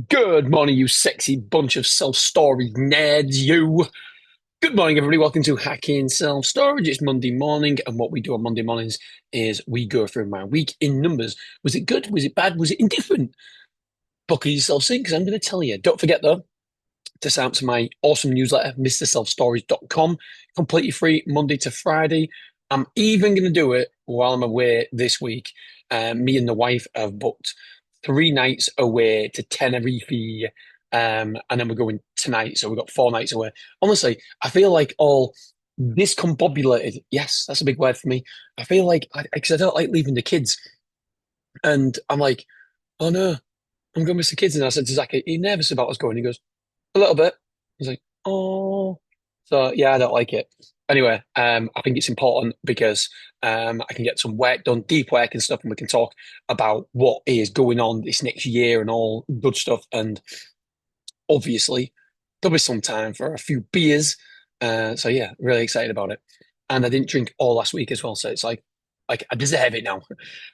Good morning, you sexy bunch of self-storage nerds, you. Good morning, everybody. Welcome to Hacking Self-Storage. It's Monday morning, and what we do on Monday mornings is we go through my week in numbers. Was it good? Was it bad? Was it indifferent? Buckle yourselves in, because I'm going to tell you. Don't forget, though, to sign up to my awesome newsletter, mrselfstorage.com. Completely free, Monday to Friday. I'm even going to do it while I'm away this week. Me and the wife have booked 3 nights away to Tenerife. And then we're going tonight. So we've got 4 nights away. Honestly, I feel like all discombobulated. Yes, that's a big word for me. I feel like, because I don't like leaving the kids. And I'm like, oh no, I'm going to miss the kids. And I said to Zach, are you nervous about us going? He goes, a little bit. He's like, oh. So yeah, I don't like it. Anyway, I think it's important because I can get some work done, deep work and stuff, and we can talk about what is going on this next year and all good stuff. And obviously, there'll be some time for a few beers. So yeah, really excited about it. And I didn't drink all last week as well, so it's like I deserve it now.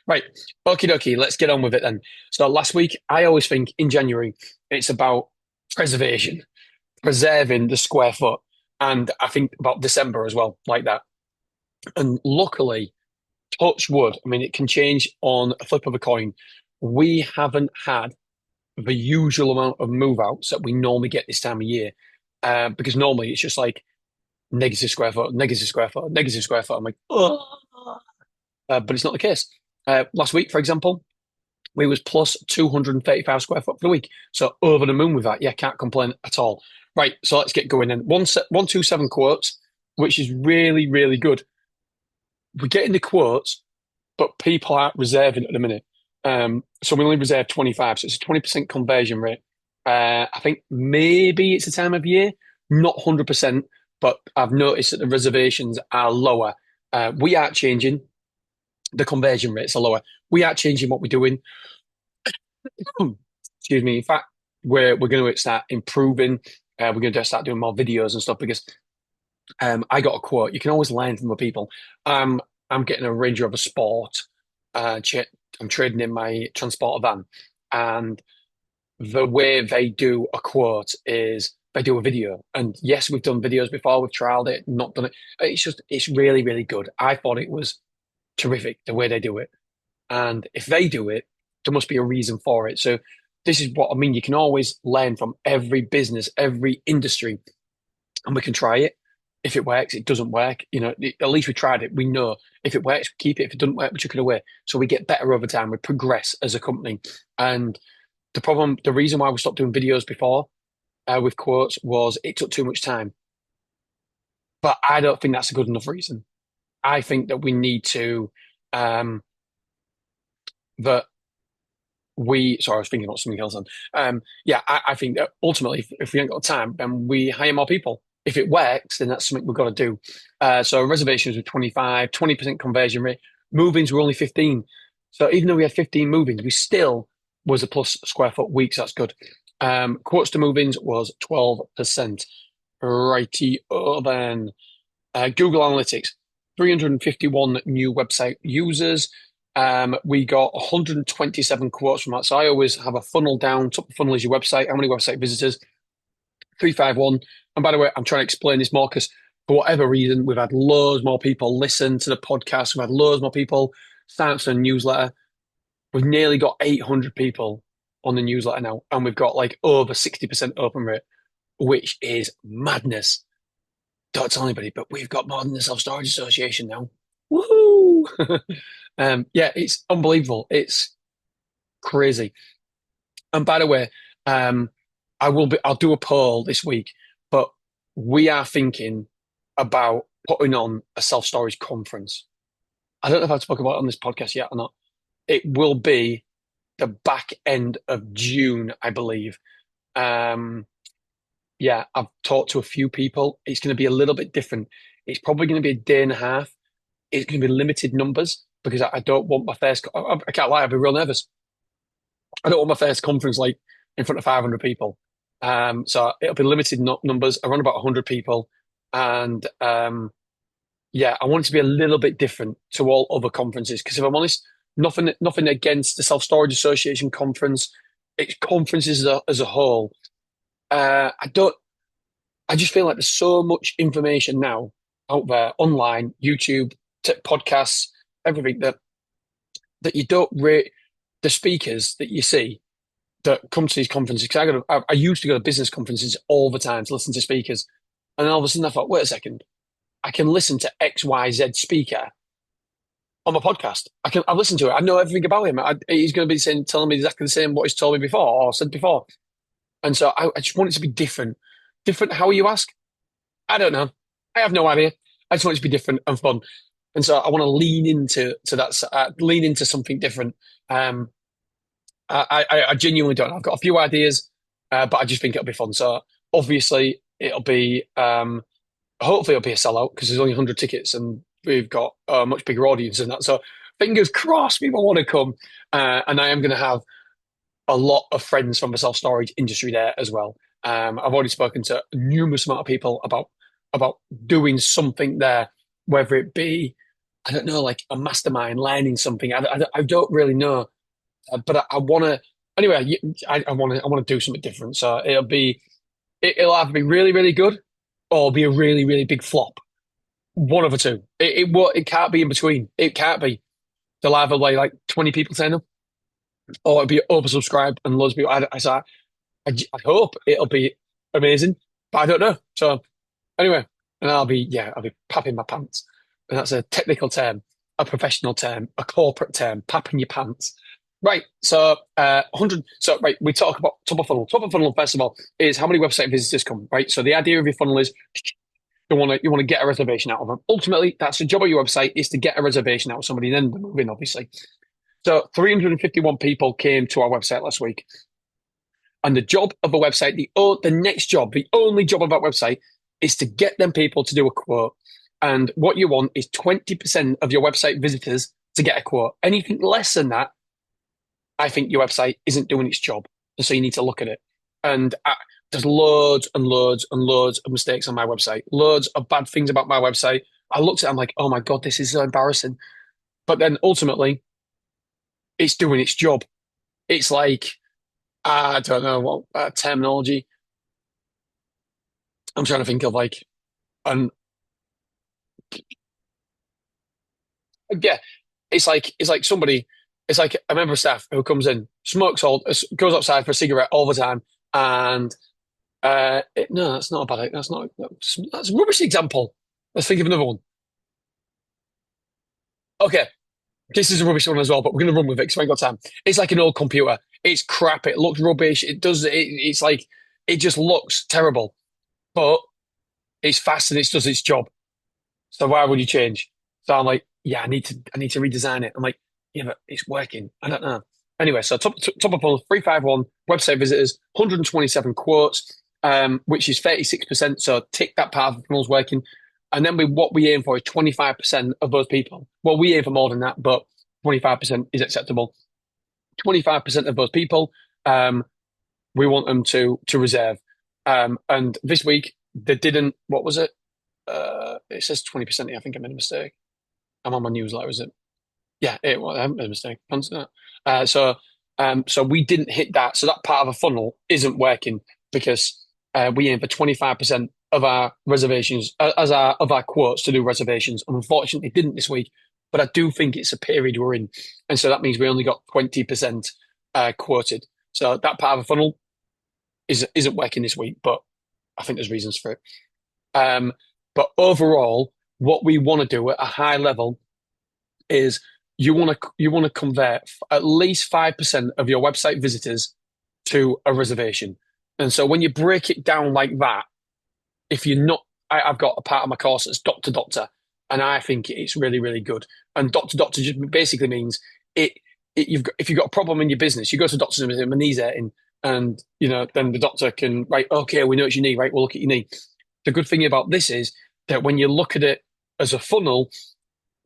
Right, okie dokie, let's get on with it then. So last week, I always think in January it's about preservation, preserving the square foot, and I think about December as well, like that. And luckily, touch wood. I mean, it can change on a flip of a coin. We haven't had the usual amount of move outs that we normally get this time of year. Because normally it's just like negative square foot, negative square foot, negative square foot. I'm like, oh, but it's not the case. Last week, for example, we was plus 235 square foot for the week. So over the moon with that. Yeah, can't complain at all. Right, so let's get going then. 127 quotes, which is really, really good. We're getting the quotes, but people aren't reserving at the minute. So we only reserve 25, so it's a 20% conversion rate. I think maybe it's a time of year, not 100%, but I've noticed that the reservations are lower. We are changing, the conversion rates are lower. We are changing what we're doing. Excuse me. In fact, we're going to start improving. We're going to start doing more videos and stuff because I got a quote. You can always learn from the people. I'm getting a Range Rover Sport. I'm trading in my transporter van, and the way they do a quote is they do a video. And yes, we've done videos before. We've trialed it, not done it. It's really, really good. I thought it was terrific the way they do it. And if they do it, there must be a reason for it. So this is what I mean. You can always learn from every business, every industry, and we can try it. If it works, it doesn't work. At least we tried it. We know if it works, we keep it. If it doesn't work, we chuck it away. So we get better over time. We progress as a company. And the reason why we stopped doing videos before with quotes was it took too much time. But I don't think that's a good enough reason. I think that we need to um, that sorry, I was thinking about something else. Yeah, I think that ultimately, if we ain't got time, then we hire more people. If it works, then that's something we've got to do. So reservations were 25, 20% conversion rate. Move-ins were only 15. So even though we had 15 move-ins, we still was a plus square foot week. So that's good. Quotes to move-ins was 12%. Righty, then. Google Analytics, 351 new website users. We got 127 quotes from that. So I always have a funnel down. Top of the funnel is your website. How many website visitors? 351. And by the way, I'm trying to explain this more because for whatever reason, we've had loads more people listen to the podcast. We've had loads more people sign up to the newsletter. We've nearly got 800 people on the newsletter now, and we've got like over 60% open rate, which is madness. Don't tell anybody, but we've got more than the Self Storage Association now. Woohoo! Yeah, it's unbelievable. It's crazy. And by the way, I'll do a poll this week, but we are thinking about putting on a self-storage conference. I don't know if I've spoken about it on this podcast yet or not. It will be the back end of June, I believe. Yeah, I've talked to a few people. It's going to be a little bit different. It's probably going to be a day and a half. It's going to be limited numbers because I don't want my first. I can't lie, I'll be real nervous. I don't want my first conference like in front of 500 people. So it'll be limited numbers, around about 100 people, and yeah, I want it to be a little bit different to all other conferences because if I'm honest, nothing against the Self Storage Association conference. it's conferences as a whole. I don't. I just feel like there's so much information now out there, online, YouTube, podcasts, everything that you don't rate the speakers that you see that come to these conferences. Because I used to go to business conferences all the time to listen to speakers, and then all of a sudden I thought, wait a second, I can listen to XYZ speaker on my podcast. I've listened to it. I know everything about him. He's going to be telling me exactly the same what he's told me before or said before. And so I just want it to be different. Different. How you ask? I don't know. I have no idea. I just want it to be different and fun. And so I want to lean into lean into something different. Um, I genuinely don't. I've got a few ideas, but I just think it'll be fun. So obviously it'll be hopefully it'll be a sellout because there's only 100 tickets and we've got a much bigger audience than that. So fingers crossed, people want to come, and I am going to have a lot of friends from the self storage industry there as well. I've already spoken to a numerous amount of people about doing something there, whether it be I don't know, like a mastermind, learning something. I don't really know, but I want to anyway. I want to do something different. So it'll either be really really good or be a really really big flop. One of the two. It can't be in between. It can't be. They'll either like 20 people turn up, or it'll be oversubscribed and loads of people. I hope it'll be amazing, but I don't know. So anyway, and I'll be papping my pants. And that's a technical term, a professional term, a corporate term, papping your pants. Right. So 100. So right, we talk about top of funnel. Top of funnel, first of all, is how many website visitors come. Right. So the idea of your funnel is you want to get a reservation out of them. Ultimately, that's the job of your website is to get a reservation out of somebody, then move in, obviously. So 351 people came to our website last week. And the job of a website, the next job, the only job of that website is to get them people to do a quote. And what you want is 20% of your website visitors to get a quote. Anything less than that, I think your website isn't doing its job. And so you need to look at it. And there's loads and loads and loads of mistakes on my website, loads of bad things about my website. I looked at it, I'm like, oh my God, this is so embarrassing. But then ultimately, it's doing its job. It's like, I don't know what terminology. I'm trying to think of like, and yeah, it's like somebody, it's like a member of staff who comes in, smokes all, goes outside for a cigarette all the time, and no, that's not a bad. That's a rubbish example. Let's think of another one. Okay, this is a rubbish one as well, but we're gonna run with it because we ain't got time. It's like an old computer. It's crap. It looks rubbish. It's like it just looks terrible, but it's fast and it does its job. So why would you change? So I'm like, yeah, I need to redesign it. I'm like, yeah, but it's working. I don't know. Anyway, so top of funnel 351 website visitors, 127 quotes, which is 36%. So tick that part of the funnel's working. And then what we aim for is 25% of those people. Well, we aim for more than that, but 25% is acceptable. 25% of those people, we want them to reserve. And this week they didn't. What was it? It says 20%. I think I made a mistake. I'm on my newsletter, is it? Yeah, I haven't made a mistake. So we didn't hit that. So that part of the funnel isn't working because we aim for 25% of our reservations of our quotes to do reservations. And unfortunately, didn't this week. But I do think it's a period we're in, and so that means we only got 20% quoted. So that part of the funnel isn't working this week, but I think there's reasons for it. But overall, what we want to do at a high level is you want to convert at least 5% of your website visitors to a reservation. And so when you break it down like that, if you're not, I've got a part of my course that's doctor doctor, and I think it's really really good. And doctor doctor just basically means if you've got a problem in your business, you go to the doctor and say my knee's hurting, and then the doctor can right, okay, we know it's your knee, right? We'll look at your knee. The good thing about this is that when you look at it as a funnel,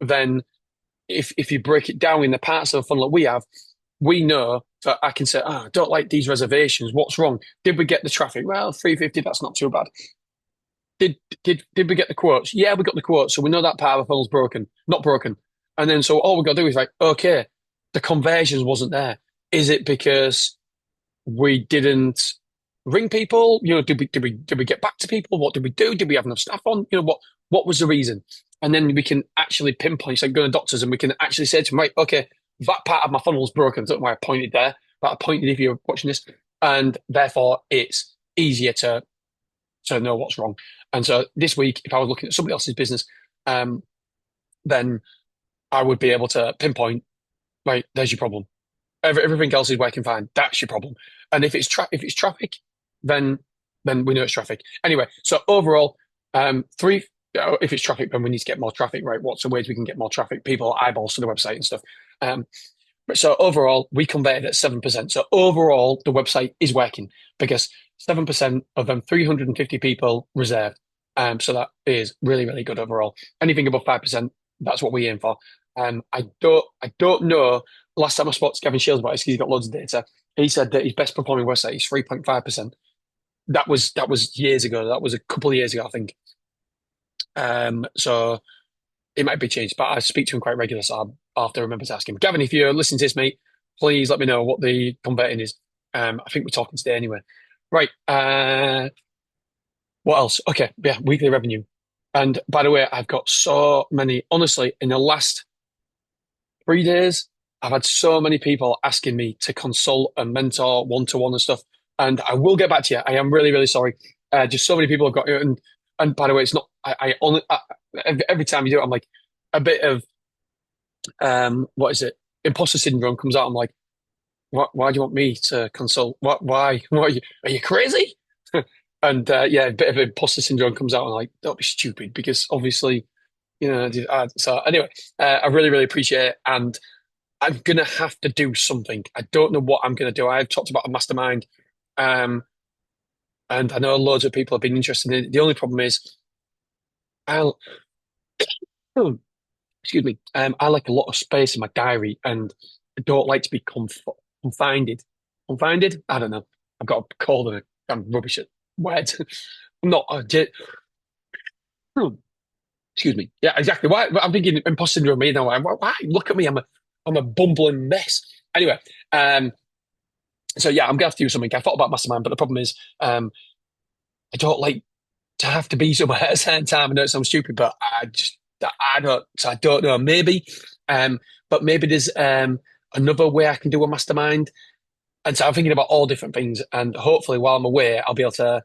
then if you break it down in the parts of the funnel that we have, we know that I can say, I don't like these reservations. What's wrong? Did we get the traffic? Well, 350, that's not too bad. Did we get the quotes? Yeah, we got the quotes. So we know that part of the funnel's broken, not broken. And then so all we got to do is like, okay, the conversions wasn't there. Is it because we didn't ring people. Did we get back to people? What did we do? Did we have enough staff on? What was the reason? And then we can actually pinpoint. So go to doctors and we can actually say to them, right, okay, that part of my funnel's broken. I don't know why I pointed there, but I pointed if you're watching this, and therefore it's easier to know what's wrong. And so this week, if I was looking at somebody else's business, um, then I would be able to pinpoint, right, there's your problem. Everything else is working fine. That's your problem. And if it's traffic, then we know it's traffic. Anyway, so overall, three. If it's traffic, then we need to get more traffic, right? What's the ways we can get more traffic? People eyeballs to the website and stuff. Um, but so overall, we converted at 7%. So overall, the website is working because 7% of them 350 people reserved. So that is really, really good overall. Anything above 5%, that's what we aim for. I don't know. Last time I spoke to Kevin Shields about this, he's got loads of data. He said that his best performing website is 3.5%. That was years ago. That was a couple of years ago, I think. So it might be changed, but I speak to him quite regularly, so I'll have to remember to ask him. Gavin, if you're listening to this, mate, please let me know what the converting is. I think we're talking today anyway. Right. What else? Okay, yeah, weekly revenue. And by the way, I've got so many, honestly, in the last 3 days, I've had so many people asking me to consult and mentor one-to-one and stuff. And I will get back to you. I am really, really sorry. Just so many people have got it. And by the way, it's not, I only, every time you do it, I'm like, a bit of, what is it? Imposter syndrome comes out. I'm like, why do you want me to consult? Why are you crazy? And yeah, a bit of imposter syndrome comes out. I'm like, don't be stupid because obviously, so anyway, I really, really appreciate it. And I'm going to have to do something. I don't know what I'm going to do. I've talked about a mastermind, um, and I know loads of people have been interested in it. The only problem is, I'll, oh, excuse me, I like a lot of space in my diary, and I don't like to be confined. Confined? I don't know. I've got a cold and I'm rubbish at words. I'm not. Excuse me. Yeah, exactly. Why? I'm thinking imposter syndrome. Me now. Why? Look at me. I'm a bumbling mess. Anyway, um, so yeah, I'm gonna have to do something. I thought about mastermind, but the problem is, I don't like to have to be somewhere at a certain time. I know it sounds stupid, but I don't. So I don't know. Maybe, but maybe there's another way I can do a mastermind. And so I'm thinking about all different things, and hopefully, while I'm away, I'll be able to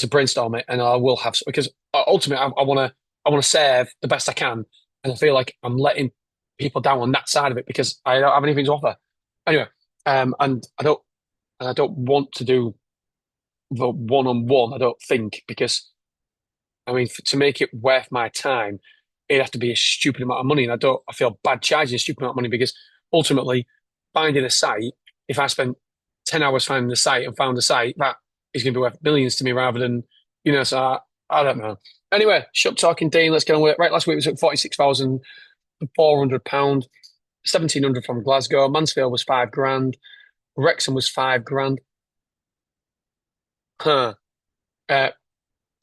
brainstorm it, and I will have because ultimately, I want to serve the best I can, and I feel like I'm letting people down on that side of it because I don't have anything to offer. Anyway, and I don't want to do the one-on-one. I don't think because I mean to make it worth my time, it'd have to be a stupid amount of money, and I feel bad charging a stupid amount of money because ultimately finding a site, if I spend 10 hours finding the site and found the site, that is going to be worth millions to me rather than So I don't know. Anyway, shut talking, Dean. Let's get on with it. Right, last week we took 46,400 pound, 1,700 from Glasgow. Mansfield was 5 grand. Wrexham was 5 grand. Huh. Uh,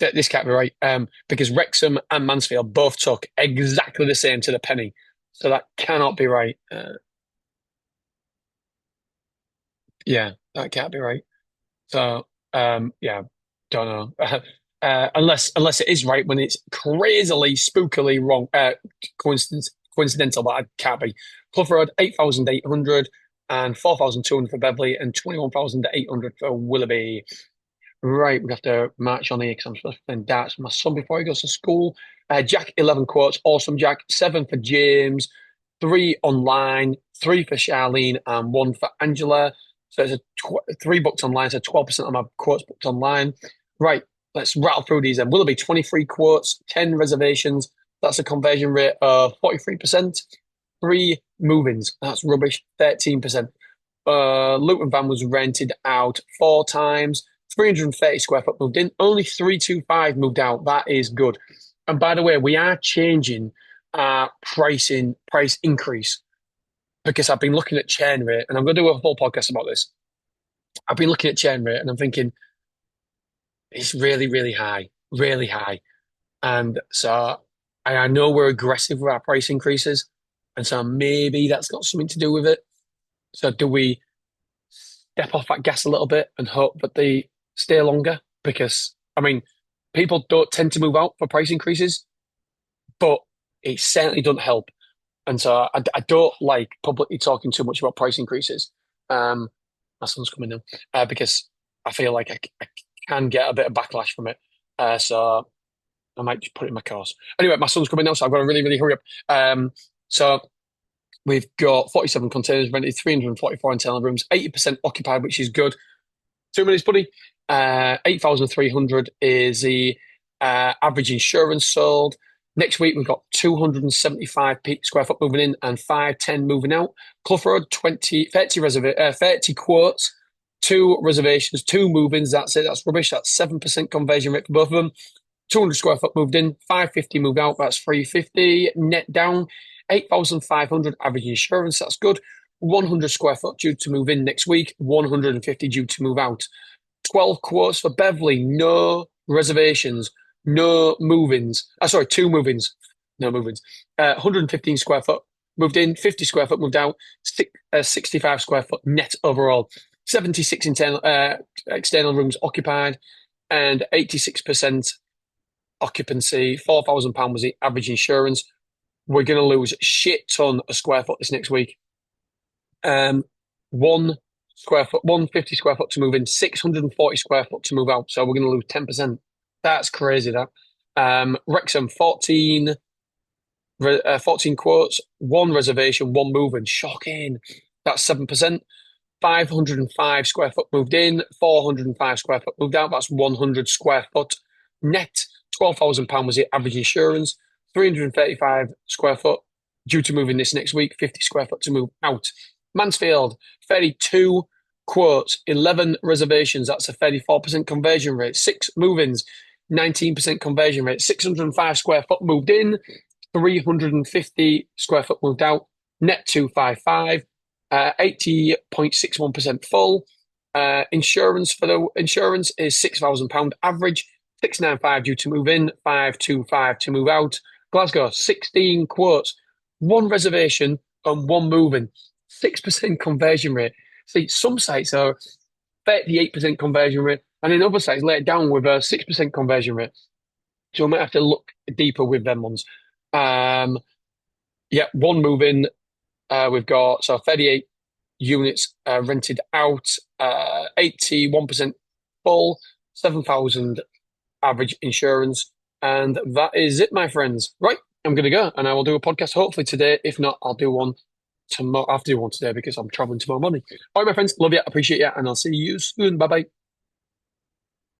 this can't be right. Because Wrexham and Mansfield both took exactly the same to the penny. So that cannot be right. Yeah, that can't be right. So, yeah, don't know. Unless it is right when it's crazily, spookily wrong, coincidental, but I can't be. Clough Road, 8,800 and 4,200 for Beverley and 21,800 for Willoughby. Right, we have to march on here because I'm supposed to play darts with my son before he goes to school. Jack, 11 quotes. Awesome, Jack. 7 for James. 3 online. 3 for Charlene and 1 for Angela. So it's 3 booked online. So 12% of my quotes booked online. Right, let's rattle through these then. Willoughby, 23 quotes. 10 reservations. That's a conversion rate of 43%. 3 move-ins. That's rubbish. 13%. Luton van was rented out 4 times. 330 square foot moved in. Only 325 moved out. That is good. And by the way, we are changing our price increase because I've been looking at churn rate, and I'm going to do a whole podcast about this. I've been looking at churn rate, and I'm thinking it's really, really high, really high. And so I know we're aggressive with our price increases, and so maybe that's got something to do with it. So do we? step off that gas a little bit and hope that they stay longer because, I mean, people don't tend to move out for price increases, but it certainly doesn't help. And so I don't like publicly talking too much about price increases. Um, my son's coming now because I feel like I can get a bit of backlash from it. So I might just put it in my course. Anyway, my son's coming now, so I've got to really, really hurry up. So we've got 47 containers rented, 344 internal rooms, 80% occupied, which is good. 2 minutes, buddy. 8,300 is the average insurance sold. Next week, we've got 275 square foot moving in and 510 moving out. Clough Road, 30 quotes, two reservations, two move-ins. That's it. That's rubbish. That's 7% conversion rate for both of them. 200 square foot moved in, 550 moved out. That's 350 net down. 8,500 average insurance. That's good. 100 square foot due to move in next week. 150 due to move out. 12 quotes for Beverly. No reservations. No move-ins. Sorry, two move-ins. No move-ins. 115 square foot moved in. 50 square foot moved out. 65 square foot net overall. 76 external rooms occupied. And 86% occupancy. £4,000 was the average insurance. We're going to lose a shit ton of square foot this next week. 150 square foot to move in, 640 square foot to move out. So we're going to lose 10%. That's crazy, that. Wrexham, 14 quotes, one reservation, one move in. Shocking. That's 7%. 505 square foot moved in, 405 square foot moved out. That's 100 square foot net. £12,000 was the average insurance. 335 square foot due to move in this next week. 50 square foot to move out. Mansfield, 32 quotes, 11 reservations. That's a 34% conversion rate. 6 move-ins, 19% conversion rate. 605 square foot moved in, 350 square foot moved out. Net 255. 80.61% full. Insurance for the insurance is £6,000 average, 695 due to move in, 525 to move out. Glasgow, 16 quotes, one reservation and one move in, 6% conversion rate. See, some sites are 38% conversion rate, and in other sites let it down with a 6% conversion rate. So we might have to look deeper with them ones. Yeah, one move in. We've got 38 units rented out, 81% full, 7,000 average insurance. And that is it, my friends. Right, I'm going to go and I will do a podcast hopefully today. If not, I'll do one tomorrow. I have to do one today because I'm traveling tomorrow morning. All right, my friends, love you, appreciate you, and I'll see you soon. Bye bye.